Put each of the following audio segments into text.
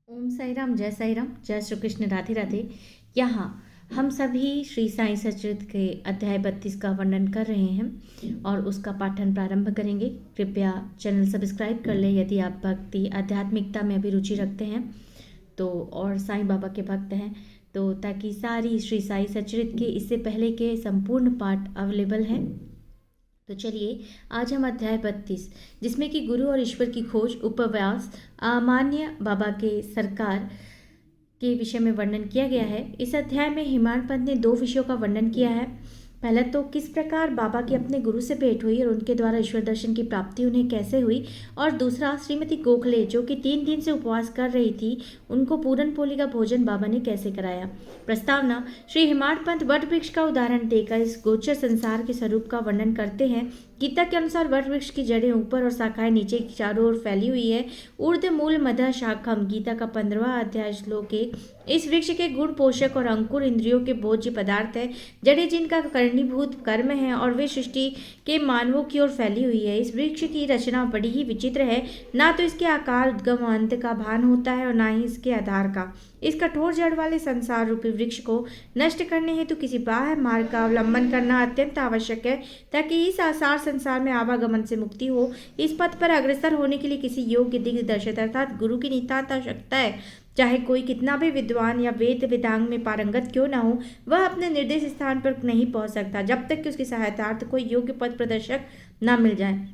ओम साई राम, जय राम, जय श्री कृष्ण, राधे राधे। यहाँ हम सभी श्री साईं सचरित के अध्याय 32 का वर्णन कर रहे हैं और उसका पाठन प्रारंभ करेंगे। कृपया चैनल सब्सक्राइब कर लें यदि आप भक्ति आध्यात्मिकता में भी रुचि रखते हैं तो, और साईं बाबा के भक्त हैं तो, ताकि सारी श्री साईं सचरित के इससे पहले के संपूर्ण पाठ अवेलेबल हैं। तो चलिए, आज हम अध्याय 32 जिसमें कि गुरु और ईश्वर की खोज उपव्यास अमान्य बाबा के सरकार के विषय में वर्णन किया गया है। इस अध्याय में हिमांशु पंत ने दो विषयों का वर्णन किया है। पहला तो किस प्रकार बाबा की अपने गुरु से भेंट हुई और उनके द्वारा ईश्वर दर्शन की प्राप्ति उन्हें कैसे हुई, और दूसरा श्रीमती गोखले जो कि 3 दिन से उपवास कर रही थी, उनको पूरन पोली का भोजन बाबा ने कैसे कराया। प्रस्तावना: श्री हिमांशु पंत वट वृक्ष का उदाहरण देकर इस गोचर संसार के स्वरूप का वर्णन करते हैं। गीता के अनुसार वट वृक्ष की जड़ें ऊपर और शाखाएं नीचे की चारों ओर फैली हुई है। ऊर्ध्व मूल मध्य शाखम, गीता का 15वां अध्याय श्लोक 1। इस वृक्ष के गुण पोषक और अंकुर इंद्रियों के भोज्य पदार्थ है। जड़ें जिनका करणीभूत कर्म है और वे सृष्टि के मानवों की ओर फैली हुई है। इस वृक्ष की रचना बड़ी ही विचित्र है। ना तो इसके आकार, उद्गम और अंत का भान होता है और ना ही इसके आधार का। इस कठोर जड़ वाले संसार रूपी वृक्ष को नष्ट करने हेतु किसी बाह्य मार्ग का अवलंबन करना अत्यंत आवश्यक है, ताकि इस आसार संसार में आवागमन से मुक्ति हो। इस पथ पर अग्रसर होने के लिए किसी योग्य दिग्दर्शक अर्थात गुरु की नितांत आवश्यकता है। चाहे कोई कितना भी विद्वान या वेद वेदांग में पारंगत क्यों न हो, वह अपने निर्देश स्थान पर नहीं पहुंच सकता जब तक कि उसकी सहायतार्थ कोई योग्य पथ प्रदर्शक न मिल जाए,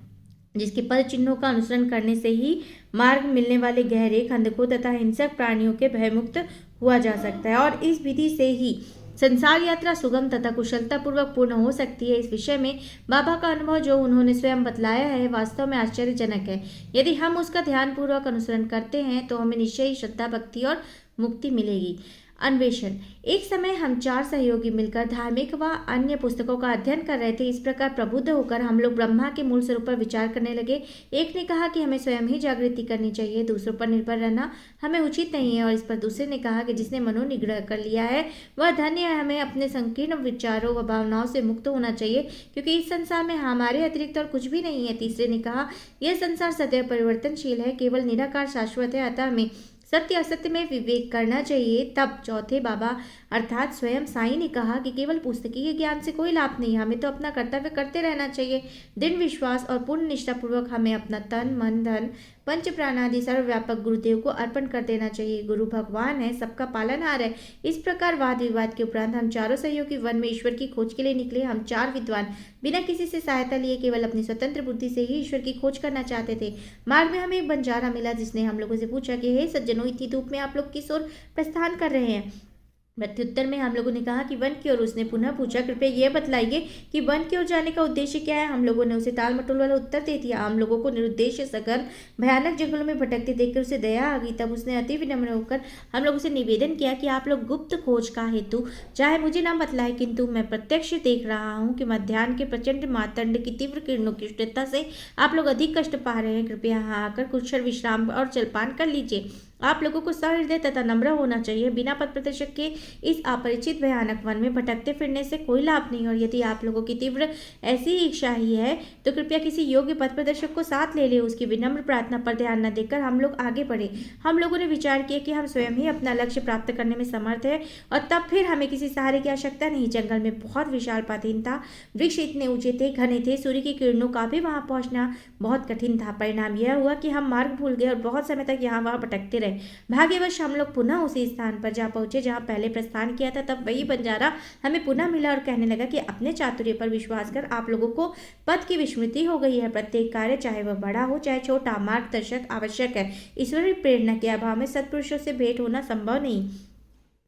जिसके पद चिन्हों का अनुसरण करने से ही मार्ग मिलने वाले गहरे खंदकों तथा हिंसक प्राणियों के भयमुक्त हुआ जा सकता है, और इस विधि से ही संसार यात्रा सुगम तथा कुशलतापूर्वक पूर्ण हो सकती है। इस विषय में बाबा का अनुभव जो उन्होंने स्वयं बतलाया है वास्तव में आश्चर्यजनक है। यदि हम उसका ध्यानपूर्वक अनुसरण करते हैं तो हमें निश्चय ही श्रद्धा, भक्ति और मुक्ति मिलेगी। अन्वेषण: एक समय हम 4 सहयोगी मिलकर धार्मिक व अन्य पुस्तकों का अध्ययन कर रहे थे। इस प्रकार प्रबुद्ध होकर हम लोग ब्रह्मा के मूल स्वरूप पर विचार करने लगे। एक ने कहा कि हमें स्वयं ही जागृति करनी चाहिए, दूसरों पर निर्भर रहना हमें उचित नहीं है, और इस पर दूसरे ने कहा कि जिसने मनोनिग्रह कर लिया है वह धन्य है, हमें अपने संकीर्ण विचारों व भावनाओं से मुक्त होना चाहिए, क्योंकि इस संसार में हमारे अतिरिक्त और कुछ भी नहीं है। तीसरे ने कहा, यह संसार सदैव परिवर्तनशील है, केवल निराकार शाश्वत है, अतः हमें सत्य असत्य में विवेक करना चाहिए। तब चौथे बाबा अर्थात स्वयं साईं ने कहा कि केवल पुस्तकीय ज्ञान से कोई लाभ नहीं, हमें तो अपना कर्तव्य करते रहना चाहिए। दृढ़ विश्वास और पूर्ण निष्ठापूर्वक हमें अपना तन, मन, धन, पंच प्राण आदि सर्वव्यापक गुरुदेव को अर्पण कर देना चाहिए। गुरु भगवान है, सबका पालनहार है। इस प्रकार वाद विवाद के उपरांत हम चारों सहयोगी वन में ईश्वर की खोज के लिए निकले। हम 4 विद्वान बिना किसी से सहायता लिए केवल अपनी स्वतंत्र बुद्धि से ही ईश्वर की खोज करना चाहते थे। मार्ग में हमें एक बंजारा मिला जिसने हम लोगों से पूछा कि हे सज्जनों, इतनी धूप में आप लोग किस ओर प्रस्थान कर रहे हैं। प्रत्युत्तर में हम लोगों ने कहा कि वन की ओर। उसने पुनः पूछा, कृपया यह बतलाइए कि वन की ओर जाने का उद्देश्य क्या है। हम लोगों ने उसे टाल मटोल वाला उत्तर दे दिया। हम लोगों को निरुद्देश्य सघन भयानक जंगलों में भटकते देखकर उसे दया आ गई। तब उसने अति विनम्र होकर हम लोगों से निवेदन किया कि आप लोग गुप्त खोज का हेतु चाहे मुझे न बतलाए, किंतु मैं प्रत्यक्ष देख रहा हूँ कि मध्याह्न के प्रचंड मातंड की तीव्र किरणों की उष्णता से आप लोग अधिक कष्ट पा रहे हैं। कृपया यहाँ आकर कुछ क्षण विश्राम और जलपान कर लीजिए। आप लोगों को सहृदय तथा नम्र होना चाहिए। बिना पथ प्रदर्शक के इस अपरिचित भयानक वन में भटकते फिरने से कोई लाभ नहीं, और यदि आप लोगों की तीव्र ऐसी इच्छा ही है तो कृपया किसी योग्य पथ प्रदर्शक को साथ ले ले। उसकी विनम्र प्रार्थना पर ध्यान न देकर हम लोग आगे बढ़े। हम लोगों ने विचार किया कि हम स्वयं ही अपना लक्ष्य प्राप्त करने में समर्थ है, और तब फिर हमें किसी सहारे की आवश्यकता नहीं। जंगल में बहुत विशाल पाधीन था, वृक्ष इतने ऊंचे थे, घने थे, सूर्य की किरणों का भी वहां पहुंचना बहुत कठिन था। परिणाम यह हुआ कि हम मार्ग भूल गए और बहुत समय तक यहाँ वहां भटकते रहे। भाग्यवश हम लोग पुनः उसी स्थान पर जा पहुंचे जहां पहले प्रस्थान किया था। तब वही बंजारा हमें पुनः मिला और कहने लगा कि अपने चातुर्य पर विश्वास कर आप लोगों को पद की विस्मृति हो गई है। प्रत्येक कार्य चाहे वह बड़ा हो चाहे छोटा, मार्गदर्शक आवश्यक है। ईश्वरीय प्रेरणा के अभाव में सत्पुरुषों से भेंट होना संभव नहीं।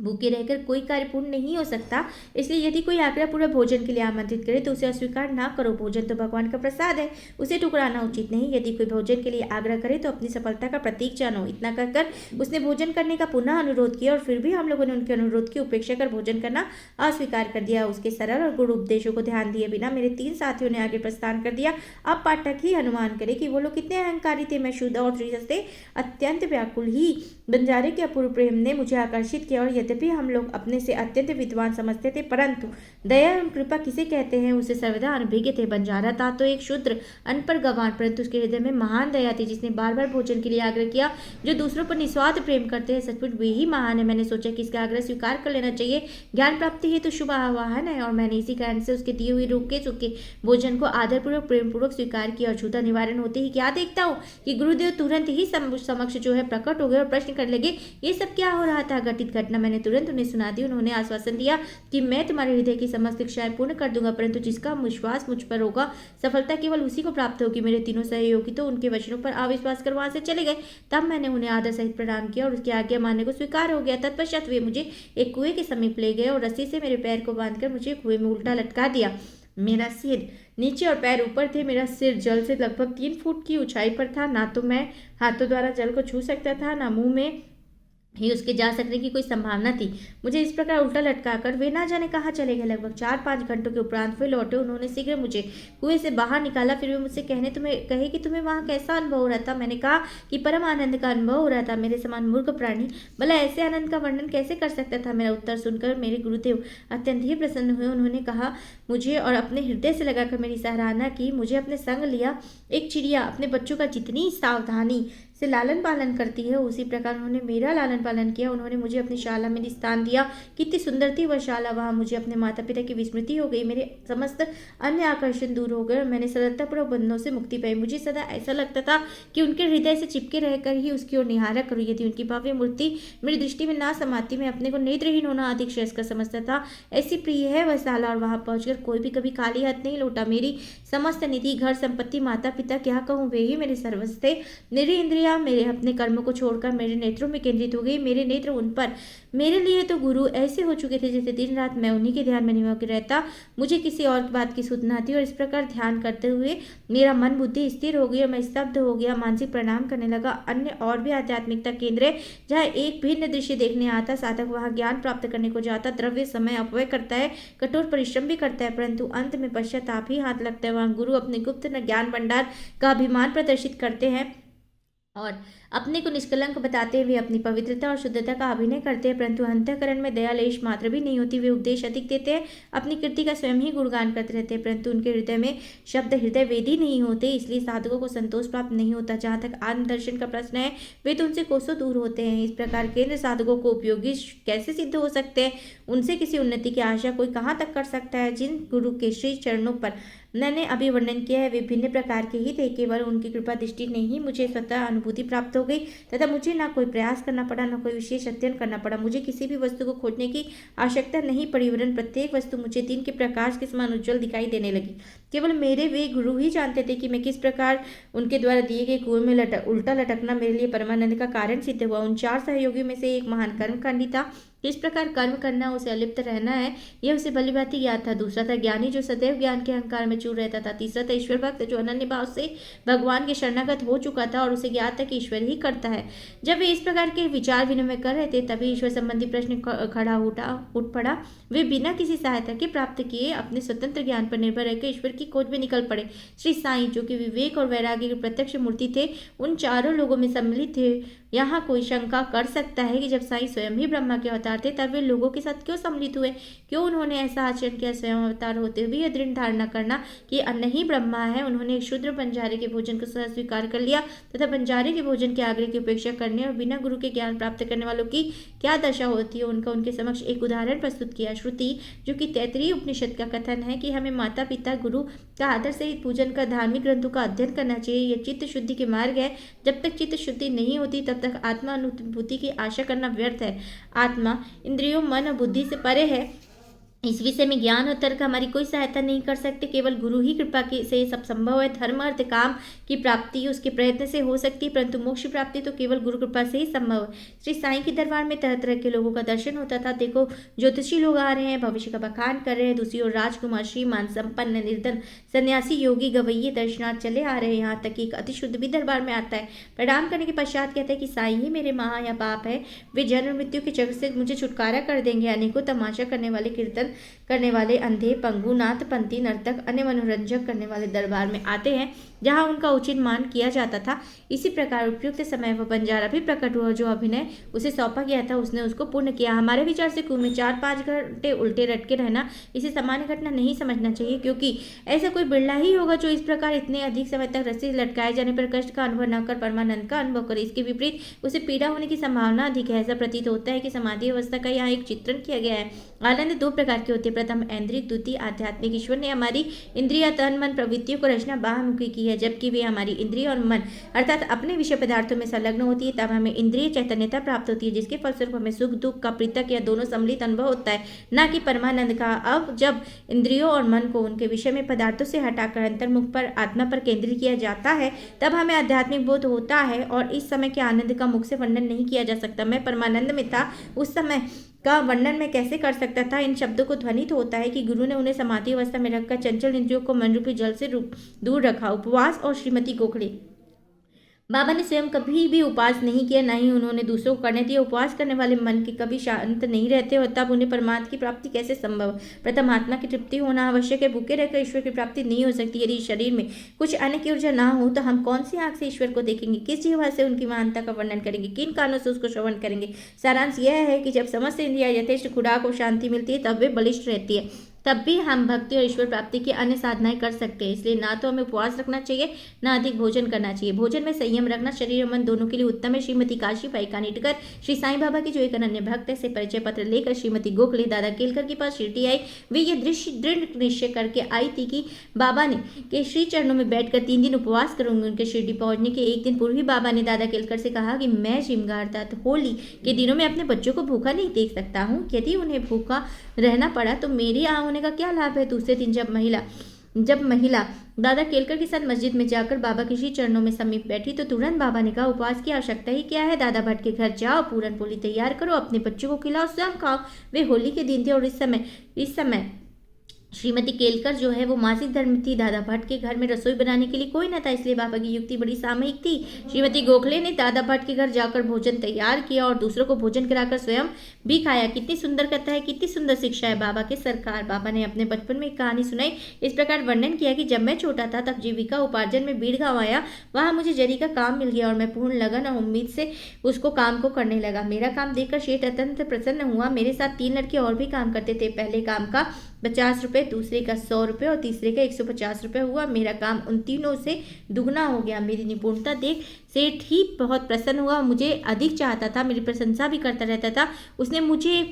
भूखे रहकर कोई कार्य पूर्ण नहीं हो सकता। इसलिए यदि कोई आग्रहपूर्वक भोजन के लिए आमंत्रित करे तो उसे अस्वीकार ना करो। भोजन तो भगवान का प्रसाद है, उसे टुकराना उचित नहीं। यदि कोई भोजन के लिए आग्रह करे तो अपनी सफलता का प्रतीक जानो। इतना कहकर उसने भोजन करने का पुनः अनुरोध किया, और फिर भी हम लोगों ने उनके अनुरोध की उपेक्षा कर भोजन करना अस्वीकार कर दिया। उसके सरल और गुरु उपदेशों को ध्यान दिए बिना मेरे 3 साथियों ने आगे प्रस्थान कर दिया। अब पाठक ही अनुमान करे कि वो लोग कितने अहंकारी थे। मैं शुद्ध और त्रिजस से अत्यंत व्याकुल ही। बंजारे के अपूर्व प्रेम ने मुझे आकर्षित किया, और यद्यपि यद्यपि हम लोग अपने से अत्यंत विद्वान समझते थे, परंतु दया एवं कृपा किसे कहते हैं उसे सर्वदा अनभिज्ञ थे। बंजारा था तो एक शूद्र, अनपढ़ गंवार, परंतु उसके हृदय में महान दया थी, जिसने बार बार भोजन के लिए आग्रह किया। जो दूसरों पर निस्वार्थ प्रेम करते हैं, सचमुच वे ही महान है। मैंने सोचा कि इसका आग्रह स्वीकार कर लेना चाहिए। ज्ञान प्राप्ति है तो शुभ आह्वान है, और मैंने इसी कारण से उसके दिए हुए रूखे सूखे भोजन को आदरपूर्वक प्रेमपूर्वक स्वीकार किया। और क्षुधा निवारण होते ही क्या देखता हूँ कि गुरुदेव तुरंत ही समक्ष जो है प्रकट हो गए और प्रश्न करने लगे, ये सब क्या हो रहा था। घटित घटना मैंने तुरंत उन्हें सुना दी। उन्होंने आश्वासन दिया कि मैं तुम्हारे हृदय की समस्त इच्छाएं पूर्ण कर दूंगा, परंतु जिसका विश्वास मुझ पर होगा सफलता केवल उसी को प्राप्त होगी। मेरे तीनों सहयोगी तो उनके वचनों पर अविश्वास कर वहां से चले गए। तब मैंने उन्हें आदर सहित प्रणाम किया और उसकी आज्ञा मानने को स्वीकार हो गया। तत्पश्चात वे मुझे एक कुएं के समीप ले गए और रस्सी से मेरे पैर को बांधकर मुझे कुएं में उल्टा लटका दिया। मेरा सिर नीचे और पैर ऊपर थे। मेरा सिर जल से लगभग 3 फुट की ऊंचाई पर था। ना तो मैं हाथों द्वारा जल को छू सकता था, ना मुंह में ही उसके जा सकने की कोई संभावना थी। मुझे इस प्रकार उल्टा लटकाकर वे ना जाने कहाँ चले गए। लगभग 4-5 घंटों के उपरांत वे लौटे। उन्होंने शीघ्र मुझे कुएं से बाहर निकाला। फिर वे मुझसे कहे कि तुम्हें वहाँ कैसा अनुभव हो रहा था। मैंने कहा कि परम आनंद का अनुभव हो रहा था। मेरे समान मूर्ख प्राणी भला ऐसे आनंद का वर्णन कैसे कर सकता था। मेरा उत्तर सुनकर मेरे गुरुदेव अत्यंत ही प्रसन्न हुए। उन्होंने कहा मुझे और अपने हृदय से लगाकर मेरी सराहना की। मुझे अपने संग लिया। एक चिड़िया अपने बच्चों का जितनी सावधानी से लालन पालन करती है, उसी प्रकार उन्होंने मेरा लालन पालन किया। उन्होंने मुझे अपनी शाला में स्थान दिया। कितनी सुंदर थी वह शाला। वहाँ मुझे अपने माता पिता की विस्मृति हो गई। मेरे समस्त अन्य आकर्षण दूर हो गए और मैंने सरलतापूर्वक बंधनों से मुक्ति पाई। मुझे सदा ऐसा लगता था कि उनके हृदय से चिपके रहकर ही उसकी ओर निहारा करूँ। यदि उनकी भव्य मूर्ति मेरी दृष्टि में ना समाती, मैं अपने को नेत्रहीन होना अधिक श्रेष्ठ समझता था। ऐसी प्रिय है वह शाला, और वहाँ पहुंचकर कोई भी कभी खाली हाथ नहीं लौटा। मेरी समस्त निधि, घर संपत्ति, माता पिता, क्या कहूँ, वे ही मेरे सर्वस्व थे। मेरी इंद्रिया मेरे अपने कर्मों को छोड़कर मेरे नेत्रों में केंद्रित हो गई। मेरे नेत्र उन पर मेरे लिए तो गुरु ऐसे हो चुके थे जैसे दिन रात मैं उन्हीं के ध्यान में निमग्न रहता। मुझे किसी और बात की सुध न थी, और इस प्रकार ध्यान करते हुए मेरा मन बुद्धि स्थिर हो गई और मैं स्तब्ध हो गया। मानसिक प्रणाम करने लगा। अन्य और भी आध्यात्मिकता केंद्र है जहाँ एक भिन्न दृश्य देखने आता। साधक वहाँ ज्ञान प्राप्त करने को जाता। द्रव्य समय अपव्यय करता है, कठोर परिश्रम भी करता है, परंतु अंत में पश्चाताप ही हाथ लगता है। वहाँ गुरु अपने गुप्त ज्ञान भंडार का अभिमान प्रदर्शित करते हैं और अपने को निष्कलंक बताते हुए अपनी पवित्रता और शुद्धता का अभिनय करते हैं, परंतु अंतःकरण में दया लेश मात्र भी नहीं होती। वे उपदेश अधिक देते हैं, अपनी कीर्ति का स्वयं ही गुणगान करते रहते हैं, परंतु उनके हृदय में शब्द हृदय वेदी नहीं होते। इसलिए साधकों को संतोष प्राप्त नहीं होता। जहाँ तक आत्मदर्शन का प्रश्न है, वे तो उनसे कोसों दूर होते हैं। इस प्रकार केंद्र साधकों को उपयोगी कैसे सिद्ध हो सकते हैं, उनसे किसी उन्नति की आशा कोई कहाँ तक कर सकता है। जिन गुरु के श्री चरणों पर मैंने अभी वर्णन किया है, वे भिन्न प्रकार के ही थे। केवल उनकी कृपा दृष्टि ने ही मुझे स्वतः अनुभूति प्राप्त हो गई, तथा मुझे ना कोई प्रयास करना पड़ा, ना कोई विशेष अध्ययन करना पड़ा। मुझे किसी भी वस्तु को खोजने की आवश्यकता नहीं पड़ी, वरन प्रत्येक वस्तु मुझे दिन के प्रकाश के समान उज्जवल दिखाई देने लगी। केवल मेरे वे गुरु ही जानते थे कि मैं किस प्रकार उनके द्वारा दिए गए कुएं में उल्टा लटकना मेरे लिए परमानंद का कारण सिद्ध हुआ। उन 4 सहयोगियों में से एक महान कर्मकांडी था। किस प्रकार कर्म करना, उसे अलिप्त रहना है, यह उसे भली भांति ज्ञात था। दूसरा था ज्ञानी, जो सदैव ज्ञान के अहंकार में चूर रहता था। तीसरा था ईश्वर भक्त, जो अनन्य भाव से भगवान के शरणागत हो चुका था और उसे ज्ञात था कि ईश्वर ही करता है। जब वे इस प्रकार के विचार विनिमय कर रहे थे, तभी ईश्वर संबंधी प्रश्न खड़ा उठ पड़ा। वे बिना किसी सहायता के प्राप्त किए अपने स्वतंत्र ज्ञान पर निर्भर रहकर ईश्वर की खोज में निकल पड़े। श्री साईं, जो कि विवेक और वैराग्य की प्रत्यक्ष मूर्ति थे, उन चारों लोगों में सम्मिलित थे। यहाँ कोई शंका कर सकता है कि जब साईं स्वयं ही ब्रह्मा के अवतार थे, तब वे लोगों के साथ क्यों सम्मिलित हुए? क्यों उन्होंने ऐसा आचरण किया? स्वयं अवतार होते हुए यह दृढ़ धारणा करना कि अन्न ही ब्रह्मा है। उन्होंने एक शूद्र बंजारे के भोजन को सहज स्वीकार कर लिया, तथा बंजारे के भोजन के आग्रह की उपेक्षा करने और बिना गुरु के ज्ञान प्राप्त करने वालों की क्या दशा होती है, उनका उनके समक्ष एक उदाहरण प्रस्तुत किया। श्रुति, जो कि तैतरीय उपनिषद का कथन है कि हमें माता पिता गुरु का आदर सहित पूजन का, धार्मिक ग्रंथों का अध्ययन करना चाहिए, यह चित्त शुद्धि के मार्ग है। जब तक चित्त शुद्धि नहीं होती, तब तक आत्मा अनुभूति की आशा करना व्यर्थ है। आत्मा इंद्रियों, मन और बुद्धि से परे है। इस विषय में ज्ञान और तर्क हमारी कोई सहायता नहीं कर सकते। केवल गुरु ही कृपा से सब संभव है। धर्म, अर्थ, काम की प्राप्ति उसके प्रयत्न से हो सकती है, परंतु मोक्ष प्राप्ति तो केवल गुरु कृपा से ही संभव है। श्री साईं के दरबार में तरह तरह के लोगों का दर्शन होता था। देखो, ज्योतिषी लोग आ रहे हैं, भविष्य का बखान कर रहे हैं। दूसरी ओर राजकुमार, श्रीमान, संपन्न, निर्धन, सन्यासी, योगी, गवैये, दर्शनार्थ चले आ रहे हैं। यहाँ तक कि एक अति शुद्ध भी दरबार में आता है। प्रणाम करने के पश्चात कहते हैं कि साईं ही मेरे महा या पाप है। वे जन्म मृत्यु के चक्र से मुझे छुटकारा कर देंगे। अनेकों तमाशा करने वाले, कीर्तन करने वाले, अंधे, पंगु, नाथपंथी, नर्तक, अन्य मनोरंजक करने वाले दरबार में आते हैं। जहाँ उनका उचित मान किया जाता था। इसी प्रकार उपयुक्त समय वह बंजारा भी प्रकट हुआ जो अभिनय उसे सौंपा गया था, उसने उसको पूर्ण किया। हमारे विचार से कुएं में 4-5 घंटे उल्टे रटके रहना इसे सामान्य घटना नहीं समझना चाहिए, क्योंकि ऐसा कोई बिरला ही होगा जो इस प्रकार इतने अधिक समय तक रस्सी लटकाए जाने पर कष्ट का अनुभव न कर परमानंद का अनुभव करे। इसके विपरीत उसे पीड़ा होने की संभावना अधिक है। ऐसा प्रतीत होता है कि समाधि अवस्था का यहाँ एक चित्रण किया गया है। आनंद दो प्रकार के होते हैं, प्रथम ऐन्द्रिक, द्वितीय आध्यात्मिक। ईश्वर ने हमारी इंद्रिय, तन, मन प्रवृत्तियों को रचना बाहमुखी की है। जबकि वे हमारी इंद्रिय और मन अर्थात अपने विषय पदार्थों में संलग्न होती है, तब हमें इंद्रिय चैतन्यता प्राप्त होती है, जिसके फलस्वरूप हमें सुख दुख का पृथक या दोनों सम्मिलित अनुभव होता है, न कि परमानंद का। अब जब इंद्रियों और मन को उनके विषय में पदार्थों से हटाकर अंतर्मुख पर आत्मा पर केंद्रित किया जाता है, तब हमें आध्यात्मिक बोध होता है। और इस समय के आनंद का मुख से वर्णन नहीं किया जा सकता। मैं परमानंद में था, उस समय का वर्णन मैं कैसे कर सकता था। इन शब्दों को ध्वनित होता है कि गुरु ने उन्हें समाधि अवस्था में रखकर चंचल इंद्रियों को मन रूपी जल से दूर रखा। उपवास और श्रीमती गोखले। बाबा ने स्वयं कभी भी उपवास नहीं किया, न ही उन्होंने दूसरों को करने दिया। उपवास करने वाले मन के कभी शांत नहीं रहते और तब उन्हें परमात्मा की प्राप्ति कैसे संभव। प्रथम आत्मा की तृप्ति होना आवश्यक है। भूखे रहकर ईश्वर की प्राप्ति नहीं हो सकती। यदि शरीर में कुछ अन्य की ऊर्जा ना हो तो हम कौन सी आंख से ईश्वर को देखेंगे, किस जीवा से उनकी महानता का वर्णन करेंगे, किन कानों से उसको श्रवण करेंगे। सारांश यह है कि जब समस्त इंद्रिया यथेष्ट खुराक और शांति मिलती है तब वे बलिष्ठ रहती है, तब भी हम भक्ति और ईश्वर प्राप्ति की अन्य साधनाएं कर सकते हैं। इसलिए ना तो हमें उपवास रखना चाहिए, ना अधिक भोजन करना चाहिए। भोजन में संयम रखना शरीर और मन दोनों के लिए उत्तम है। श्रीमती काशी बाई कानिटकर श्री साईं बाबा की जो एक अनन्य भक्त है, से परिचय पत्र लेकर श्रीमती गोखले दादा केलकर के पास शिरडी आई। वे ये दृढ़ निश्चय करके आई थी कि बाबा ने के श्री चरणों में बैठकर 3 दिन उपवास करूंगी। उनके शिरडी पहुंचने के एक दिन पूर्व ही बाबा ने दादा केलकर से कहा कि मैं शिमगा अर्थात होली के दिनों में अपने बच्चों को भूखा नहीं देख सकता हूँ। यदि उन्हें भूखा रहना पड़ा तो मेरे यहाँ होने का क्या लाभ है। दूसरे दिन जब महिला दादा केलकर के साथ मस्जिद में जाकर बाबा के श्री चरणों में समीप बैठी तो तुरंत बाबा ने कहा, उपवास की आवश्यकता ही क्या है। दादा भट्ट के घर जाओ, पूरन पोली तैयार करो, अपने बच्चों को खिलाओ, स्वयं खाओ। वे होली के दिन थे और इस समय श्रीमती केलकर जो है वो मासिक धर्म थी। दादा भट्ट के घर में रसोई बनाने के लिए कोई न था, इसलिए बाबा की युक्ति बड़ी सामयिक थी। श्रीमती गोखले ने दादा भट्ट के घर जाकर भोजन तैयार किया और दूसरों को भोजन कराकर स्वयं भी खाया। कितनी सुंदर कथा है, कितनी सुंदर शिक्षा है बाबा के सरकार। बाबा ने अपने बचपन में एक कहानी सुनाई। इस प्रकार वर्णन किया कि जब मैं छोटा था तब जीविका उपार्जन में बीड़ गांव आया। वहाँ मुझे जरी का काम मिल गया और मैं पूर्ण लगन और उम्मीद से उसको काम को करने लगा। मेरा काम देखकर शेठ अत्यंत प्रसन्न हुआ। मेरे साथ 3 लड़के और भी काम करते थे। पहले काम का 50 रुपये, दूसरे का 100 रुपये और तीसरे का 150 रुपये हुआ। मेरा काम उन तीनों से दुगना हो गया। मेरी निपुणता देख सेठ ही बहुत प्रसन्न हुआ, मुझे अधिक चाहता था, मेरी प्रशंसा भी करता रहता था। उसने मुझे एक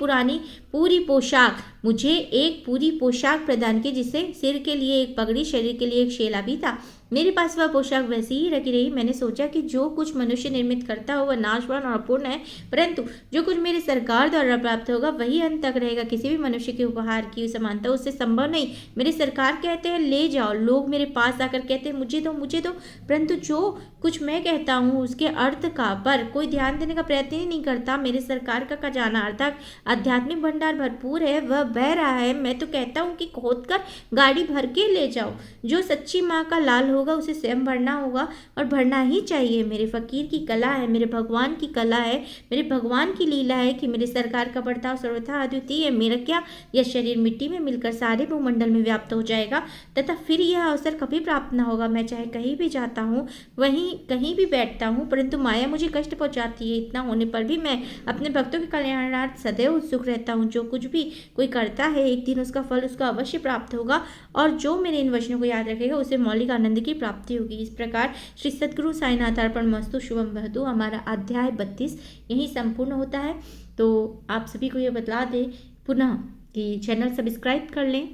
पूरी पोशाक प्रदान की, जिससे सिर के लिए एक पगड़ी, शरीर के लिए एक शेला भी था। मेरे पास वह पोशाक वैसी ही रखी रही। मैंने सोचा कि जो कुछ मनुष्य निर्मित करता हो वह नाशवान और अपूर्ण है, परंतु जो कुछ मेरे सरकार द्वारा प्राप्त होगा वही अंत तक रहेगा। किसी भी मनुष्य के उपहार की समानता उससे संभव नहीं। मेरे सरकार कहते हैं ले जाओ, लोग मेरे पास आकर कहते हैं मुझे दो, परंतु जो कुछ मैं कहता हूँ उसके अर्थ का पर कोई ध्यान देने का प्रयत्न ही नहीं करता। मेरे सरकार का खजाना अर्थात आध्यात्मिक भंडार भरपूर है, वह बह रहा है। मैं तो कहता हूँ कि खोद कर गाड़ी भर के ले जाओ। जो सच्ची माँ का लाल होगा उसे स्वयं भरना होगा और भरना ही चाहिए। मेरे फकीर की कला है, मेरे भगवान की कला है, मेरे भगवान की लीला है कि मेरे सरकार का बर्ताव सर्वथा अद्वितीय है। मेरा क्या, यह शरीर मिट्टी में मिलकर सारे भूमंडल में व्याप्त हो जाएगा तथा फिर यह अवसर कभी प्राप्त न होगा। मैं चाहे कहीं भी जाता हूँ, वहीं कहीं भी बैठता हूँ, परंतु माया मुझे कष्ट पहुँचाती है। इतना होने पर भी मैं अपने भक्तों के कल्याणार्थ सदैव उत्सुक रहता हूँ। जो कुछ भी कोई करता है एक दिन उसका फल उसको अवश्य प्राप्त होगा और जो मेरे इन वचनों को याद रखेगा उसे मौलिक आनंद की प्राप्ति होगी। इस प्रकार श्री सद्गुरु साईनाथ अर्पणमस्तु शुभम भवतु। हमारा अध्याय 32 यहीं संपूर्ण होता है। तो आप सभी को ये बतला दें पुनः कि चैनल सब्सक्राइब कर लें।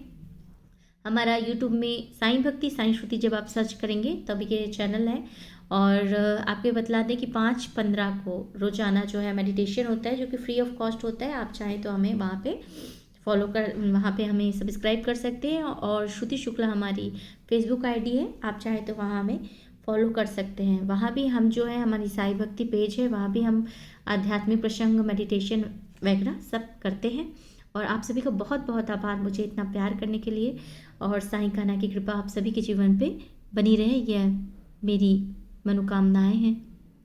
हमारा यूट्यूब में साईं भक्ति साईं श्रुति जब आप सर्च करेंगे तभी ये चैनल है। और आपको बतला दें कि 5-15 को रोजाना जो है मेडिटेशन होता है, जो कि फ्री ऑफ कॉस्ट होता है। आप चाहें तो हमें वहाँ पे हमें सब्सक्राइब कर सकते हैं। और श्रुति शुक्ला हमारी फेसबुक आईडी है, आप चाहें तो वहाँ हमें फॉलो कर सकते हैं। वहाँ भी हम जो है हमारी साईं भक्ति पेज है, वहाँ भी हम आध्यात्मिक प्रसंग, मेडिटेशन वगैरह सब करते हैं। और आप सभी का बहुत बहुत आभार मुझे इतना प्यार करने के लिए। और साईं कान्हा की कृपा आप सभी के जीवन पे बनी रहे, यह मेरी मनोकामनाएं हैं।